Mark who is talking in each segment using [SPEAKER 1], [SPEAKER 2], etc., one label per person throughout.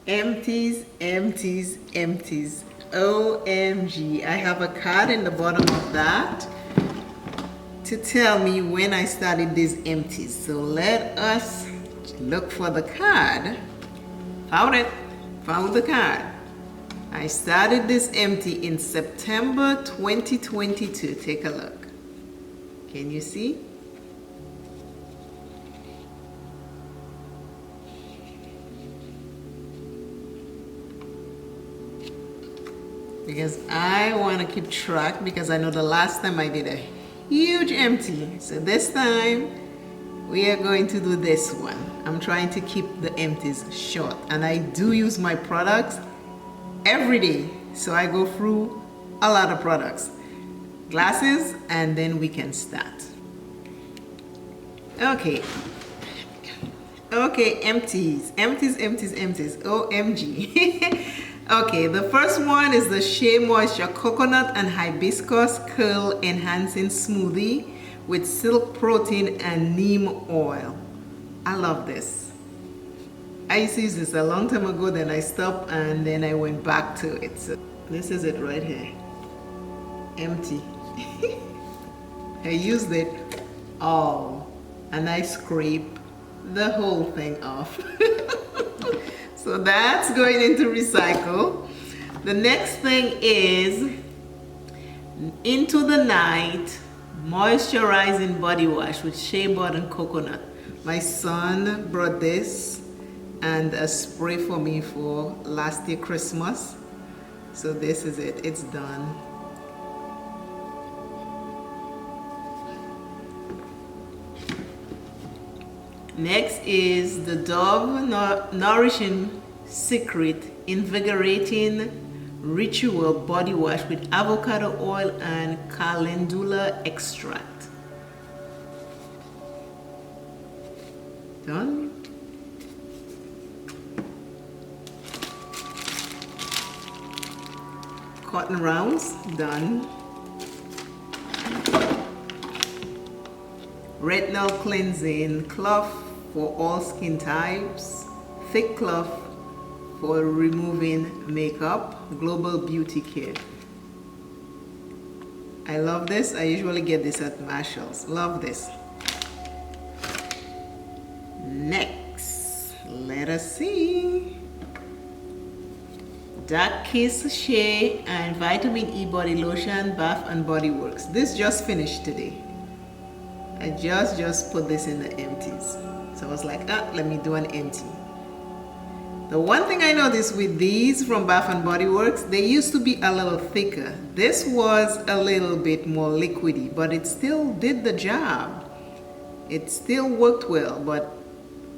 [SPEAKER 1] Empties, empties, empties. OMG. I have a card in the bottom of that to tell me when I started these empties. So let us look for the card. Found it. Found the card. I started this empty in September 2022. Take a look. Can you see? Because I want to keep track, because I know the last time I did a huge empty. So this time we are going to do this one. I'm trying to keep the empties short, and I do use my products every day. So I go through a lot of products. Glasses, and then we can start. Okay. Okay, empties. Empties, empties, empties. OMG. Okay, the first one is the Shea Moisture Coconut and Hibiscus Curl Enhancing Smoothie with Silk Protein and Neem Oil. I love this. I used to use this a long time ago, then I stopped and then I went back to it. So this is it right here. Empty. I used it all and I scraped the whole thing off. So that's going into recycle. The next thing is Into the Night Moisturizing Body Wash with Shea Butter and Coconut. My son brought this and a spray for me for last year Christmas. So this is it. It's done. Next is the Dove Nourishing Secret Invigorating Ritual Body Wash with avocado oil and calendula extract. Done. Cotton rounds, done. Retinol cleansing cloth for all skin types, thick cloth for removing makeup, global beauty care. I love this. I usually get this at Marshall's. Love this. Next, let us see. Dark Kiss Shea and Vitamin E Body Lotion, Bath and Body Works. This just finished today. I just put this in the empties. So I was like, let me do an empty. The one thing I noticed with these from Bath and Body Works, they used to be a little thicker. This was a little bit more liquidy, but it still did the job. It still worked well, but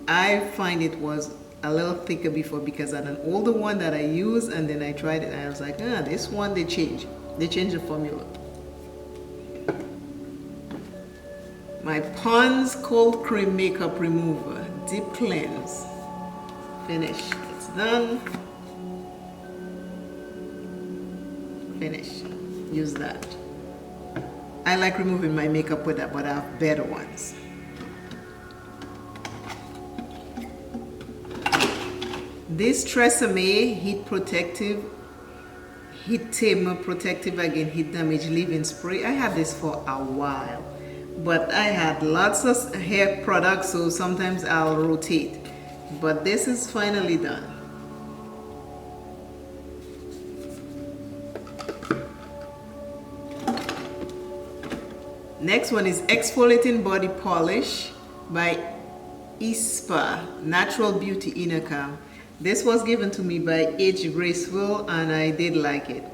[SPEAKER 1] I find it was a little thicker before because I had an older one that I used, and then I tried it and I was like, this one they changed. They changed the formula. My Pond's Cold Cream Makeup Remover Deep Cleanse. Finished. It's done. Finished. Use that. I like removing my makeup with that, but I have better ones. This Tresemme Heat Protective, Heat Tamer Protective Against Heat Damage Leave-In Spray. I had this for a while, but I had lots of hair products, so sometimes I'll rotate. But this is finally done. Next one is Exfoliating Body Polish by ISPA Natural Beauty Inner Calm. This was given to me by H. Graceful and I did like it.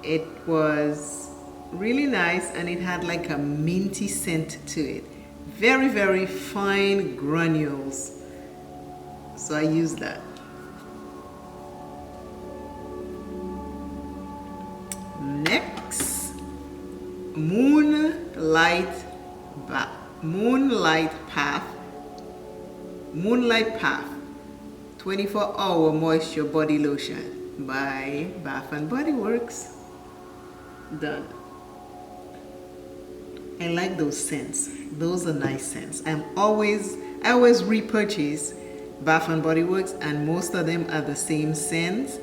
[SPEAKER 1] It was really nice and it had like a minty scent to it. Very, very fine granules. So I used that. Next, Moonlight Path 24-hour moisture body lotion by Bath and Body Works. Done. I like those scents. Those are nice scents. I always repurchase Bath and Body Works, and most of them are the same scents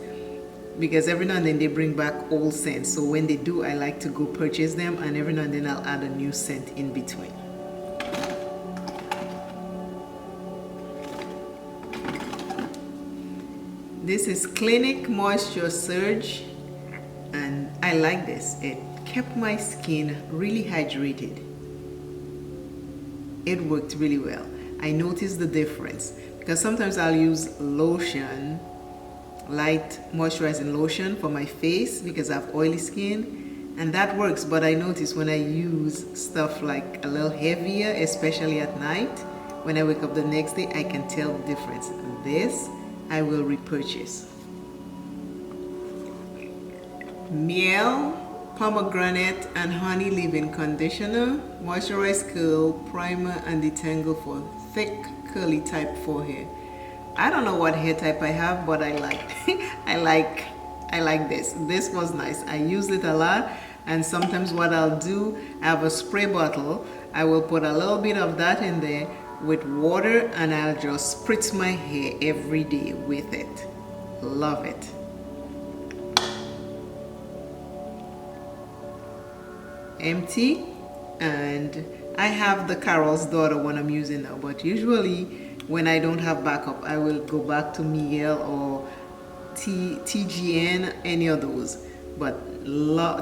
[SPEAKER 1] because every now and then they bring back old scents. So when they do, I like to go purchase them, and every now and then I'll add a new scent in between. This is Clinique Moisture Surge, and I like this. It kept my skin really hydrated. It worked really well. I noticed the difference because sometimes I'll use lotion, light moisturizing lotion for my face because I have oily skin, and that works. But I notice when I use stuff like a little heavier, especially at night, when I wake up the next day, I can tell the difference. This I will repurchase. Miel Pomegranate and Honey Leave-In Conditioner, Moisturize Curl, Primer, and Detangle for thick curly type forehead. I don't know what hair type I have, but I like I like this. This was nice. I use it a lot, and sometimes what I'll do, I have a spray bottle. I will put a little bit of that in there with water, and I'll just spritz my hair every day with it. Love it. Empty, and I have the Carol's Daughter one I'm using now, but usually when I don't have backup, I will go back to Miel or TGN, any of those. But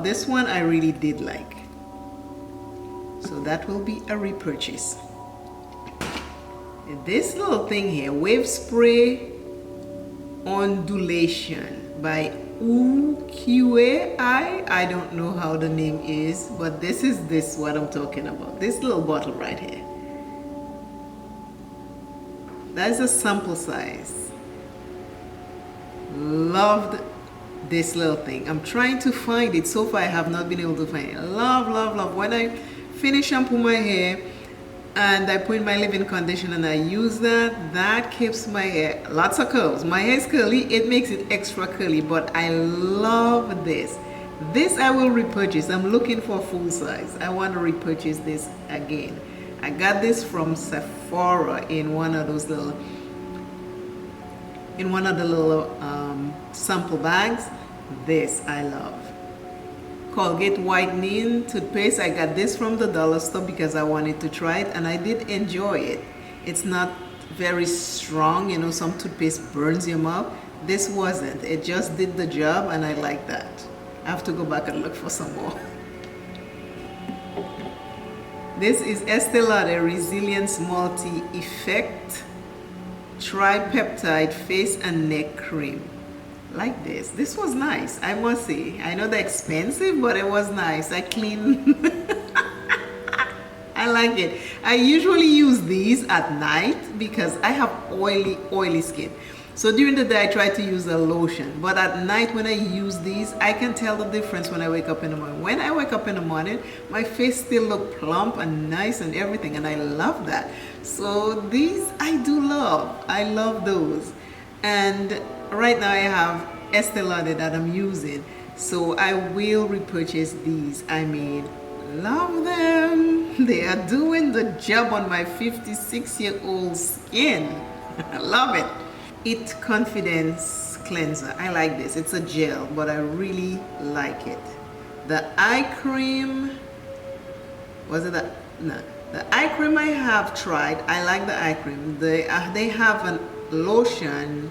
[SPEAKER 1] this one I really did like, so that will be a repurchase. This little thing here, Wave Spray Ondulation by UQA. I don't know how the name is, but this is what I'm talking about. This little bottle right here. That is a sample size. Loved this little thing. I'm trying to find it. So far I have not been able to find it. Love, love, love. When I finish shampoo my hair and I put in my leave-in conditioner and I use that keeps my hair, lots of curls. My hair is curly, it makes it extra curly, but I love this. This I will repurchase. I'm looking for full size. I want to repurchase this again. I got this from Sephora in one of those little, sample bags. This I love. Colgate whitening toothpaste. I got this from the dollar store because I wanted to try it, and I did enjoy it. It's not very strong, you know, some toothpaste burns your mouth. This wasn't. It just did the job, and I like that. I have to go back and look for some more. This is Estee Lauder Resilience Multi-Effect Tripeptide Face and Neck Cream. Like this. This was nice, I must say. I know they're expensive, but it was nice. I clean. I like it. I usually use these at night because I have oily skin. So during the day I try to use a lotion, but at night when I use these, I can tell the difference when I wake up in the morning. When I wake up in the morning, my face still look plump and nice and everything, and I love that. So these I do love. I love those. And right now I have Estee Lauder that I'm using, so I will repurchase these. I mean, love them. They are doing the job on my 56-year-old skin. I love it. It Confidence Cleanser. I like this. It's a gel, but I really like it. The eye cream, was it that? No. The eye cream I have tried. I like the eye cream. They have a lotion,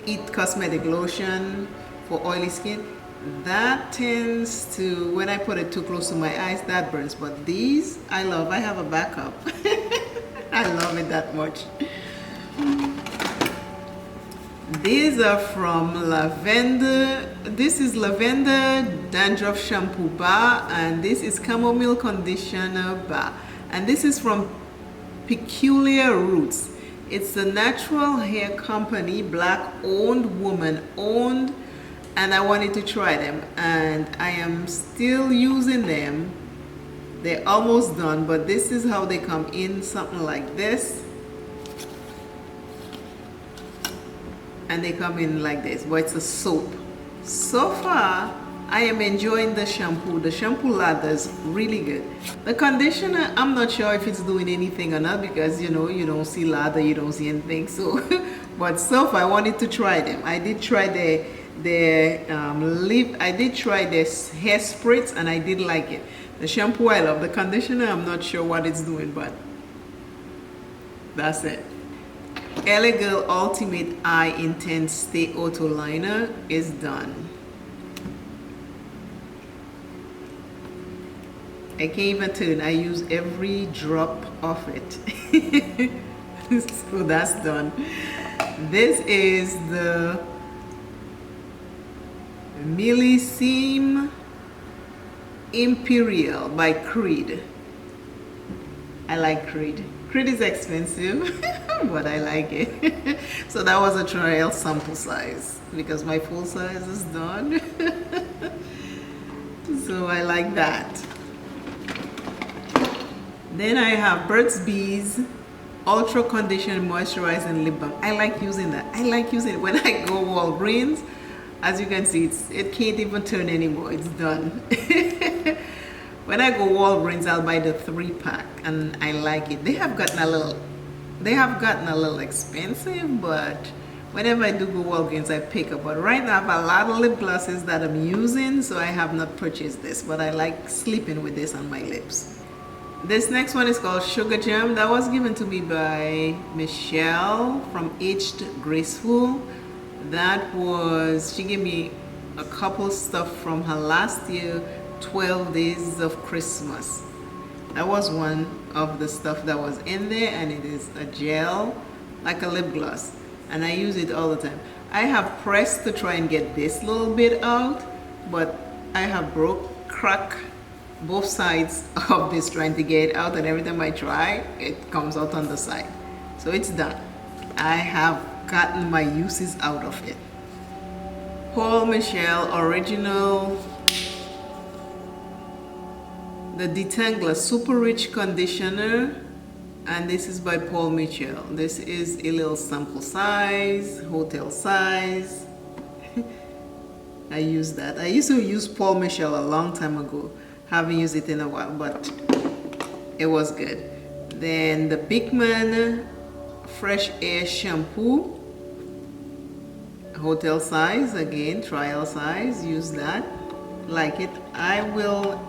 [SPEAKER 1] It Cosmetic Lotion for oily skin. That tends to, when I put it too close to my eyes, that burns. But these, I love. I have a backup. I love it that much. These are from Lavender. This is Lavender Dandruff Shampoo Bar, and this is Chamomile Conditioner Bar. And this is from Peculiar Roots. It's a natural hair company, black owned, woman owned, and I wanted to try them, and I am still using them. They're almost done, but this is how they come in, something like this. And they come in like this, but it's a soap. So far, I am enjoying the shampoo. The shampoo lather is really good. The conditioner, I'm not sure if it's doing anything or not because you know, you don't see lather, you don't see anything. So, but so far I wanted to try them. I did try I did try this hair spritz and I did like it. The shampoo I love. The conditioner, I'm not sure what it's doing, but that's it. LA Girl Ultimate Eye Intense Stay Auto Liner is done. I can't even turn. I use every drop of it. So that's done. This is the Millésime Imperial by Creed. I like Creed. Creed is expensive, but I like it. So that was a trial sample size because my full size is done. So I like that. Then I have Burt's Bees Ultra Condition Moisturizing Lip Balm. I like using that. I like using it when I go Walgreens. As you can see, it can't even turn anymore. It's done. When I go Walgreens, I'll buy the 3-pack, and I like it. They have gotten a little expensive, but whenever I do go Walgreens, I pick up. But right now, I have a lot of lip glosses that I'm using, so I have not purchased this. But I like sleeping with this on my lips. This next one is called Sugar Jam. That was given to me by Michelle from Aged Graceful. She gave me a couple stuff from her last year, 12 Days of Christmas. That was one of the stuff that was in there, and it is a gel, like a lip gloss. And I use it all the time. I have pressed to try and get this little bit out, but I have cracked both sides of this trying to get it out, and every time I try it comes out on the side. So it's done. I have gotten my uses out of it. Paul Michel Original, the Detangler Super Rich Conditioner, and this is by Paul Michel. This is a little sample size, hotel size. I use that. I used to use Paul Michel a long time ago. Haven't used it in a while, but it was good. Then the Beekman Fresh Air Shampoo, hotel size, again trial size. Use that, like it. I will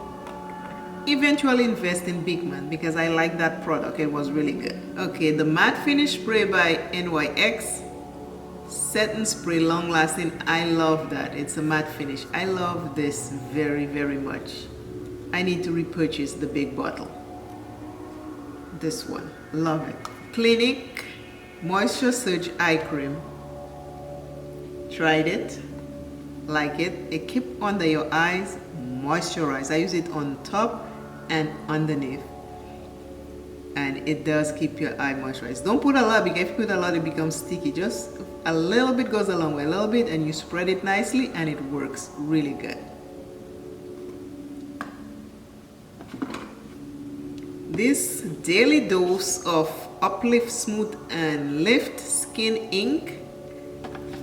[SPEAKER 1] eventually invest in Beekman because I like that product. It was really good. Okay, the Matte Finish Spray by NYX Set and Spray Long Lasting. I love that. It's a matte finish. I love this very, very much. I need to repurchase the big bottle. This one, love it. Clinique Moisture Surge Eye Cream. Tried it, like it. It keeps under your eyes, moisturize. I use it on top and underneath, and it does keep your eye moisturized. Don't put a lot because if you put a lot, it becomes sticky. Just a little bit goes a long way, a little bit, and you spread it nicely, and it works really good. This Daily Dose of Uplift Smooth and Lift Skin Ink,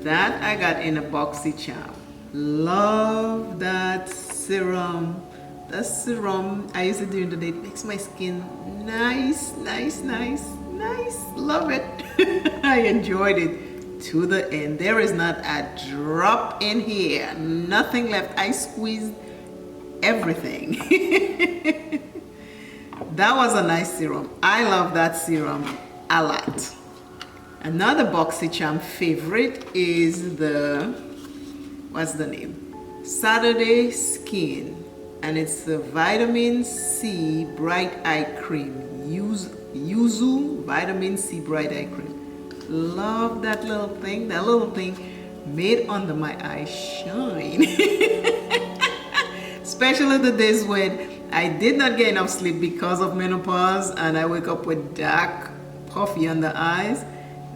[SPEAKER 1] that I got in a BoxyCharm. Love that serum. That serum, I use it during the day. It makes my skin nice. Love it. I enjoyed it to the end. There is not a drop in here. Nothing left. I squeezed everything. That was a nice serum. I love that serum a lot. Another BoxyCharm favorite is the, what's the name? Saturday Skin. And it's the Vitamin C Bright Eye Cream. Yuzu Vitamin C Bright Eye Cream. Love that little thing. That little thing made under my eyes shine. Especially the days when I did not get enough sleep because of menopause and I wake up with dark, puffy under eyes.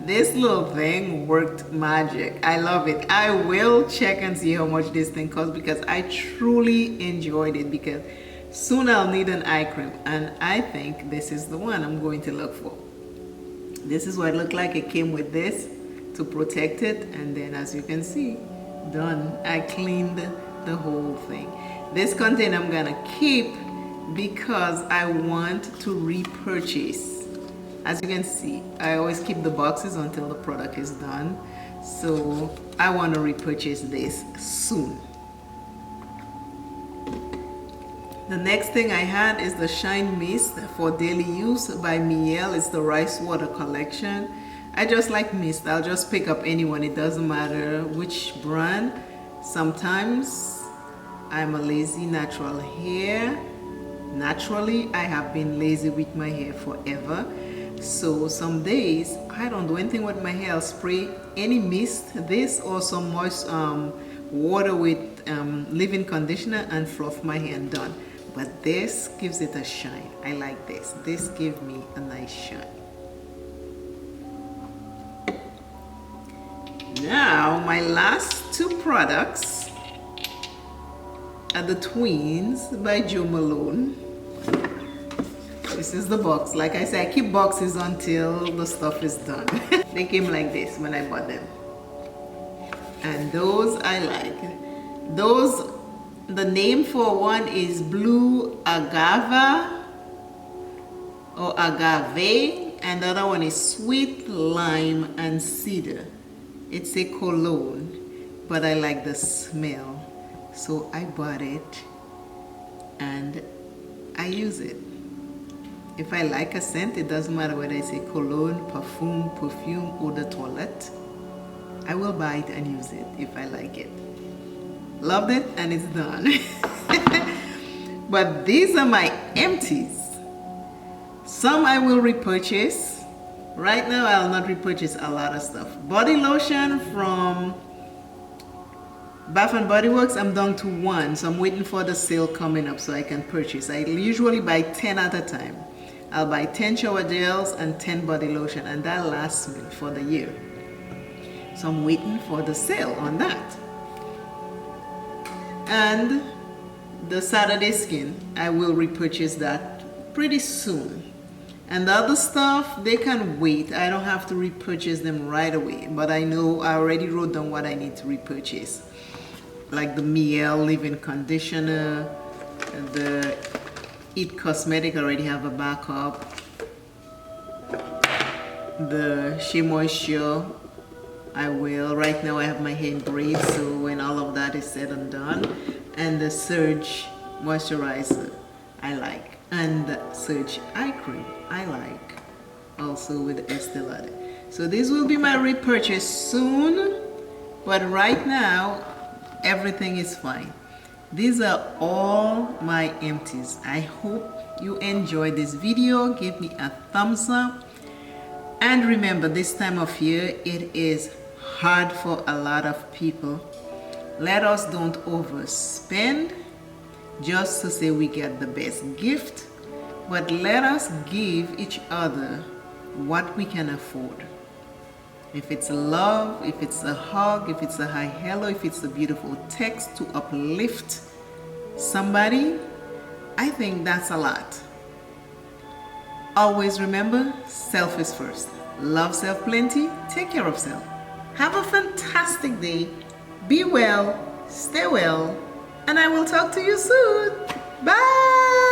[SPEAKER 1] This little thing worked magic. I love it. I will check and see how much this thing costs because I truly enjoyed it, because soon I'll need an eye cream and I think this is the one I'm going to look for. This is what it looked like. It came with this to protect it, and then as you can see, done. I cleaned the whole thing. This container I'm gonna keep because I want to repurchase. As you can see, I always keep the boxes until the product is done. So I want to repurchase this soon. The next thing I had is the Shine Mist for daily use by Miel. It's the rice water collection. I just like mist. I'll just pick up any one. It doesn't matter which brand. Sometimes I'm a lazy natural hair. Naturally, I have been lazy with my hair forever. So some days I don't do anything with my hair. I'll spray any mist, this or some moist water with leave-in conditioner and fluff my hair and done. But this gives it a shine. I like this. This gives me a nice shine. Now my last two products are the Twins by Jo Malone. This is the box. Like I said, I keep boxes until the stuff is done. They came like this when I bought them. And those I like. Those, the name for one is Blue Agave or Agave, and the other one is Sweet Lime and Cedar. It's a cologne, but I like the smell. So I bought it and I use it. If I like a scent, it doesn't matter whether it's a cologne, perfume, or the toilette. I will buy it and use it if I like it. Loved it and it's done. But these are my empties. Some I will repurchase. Right now I'll not repurchase a lot of stuff. Body lotion from Bath and Body Works, I'm down to one, so I'm waiting for the sale coming up so I can purchase. I usually buy 10 at a time. I'll buy 10 shower gels and 10 body lotion, and that lasts me for the year. So I'm waiting for the sale on that. And the Saturday Skin, I will repurchase that pretty soon. And the other stuff, they can wait. I don't have to repurchase them right away, but I know I already wrote down what I need to repurchase. Like the Miel leave-in conditioner, the It Cosmetic, I already have a backup. The Shea Moisture, I will. Right now I have my hair in braids, so when all of that is said and done. And the Surge Moisturizer, I like. And the Surge Eye Cream, I like. Also with Estee Lauder. So this will be my repurchase soon, but right now everything is fine. These are all my empties. I hope you enjoyed this video. Give me a thumbs up. And remember, this time of year, it is hard for a lot of people. Let us don't overspend just to say we get the best gift, but let us give each other what we can afford. If it's love, if it's a hug, if it's a hi hello, if it's a beautiful text to uplift somebody, I think that's a lot. Always remember, self is first. Love self plenty, take care of self. Have a fantastic day. Be well, stay well, and I will talk to you soon. Bye!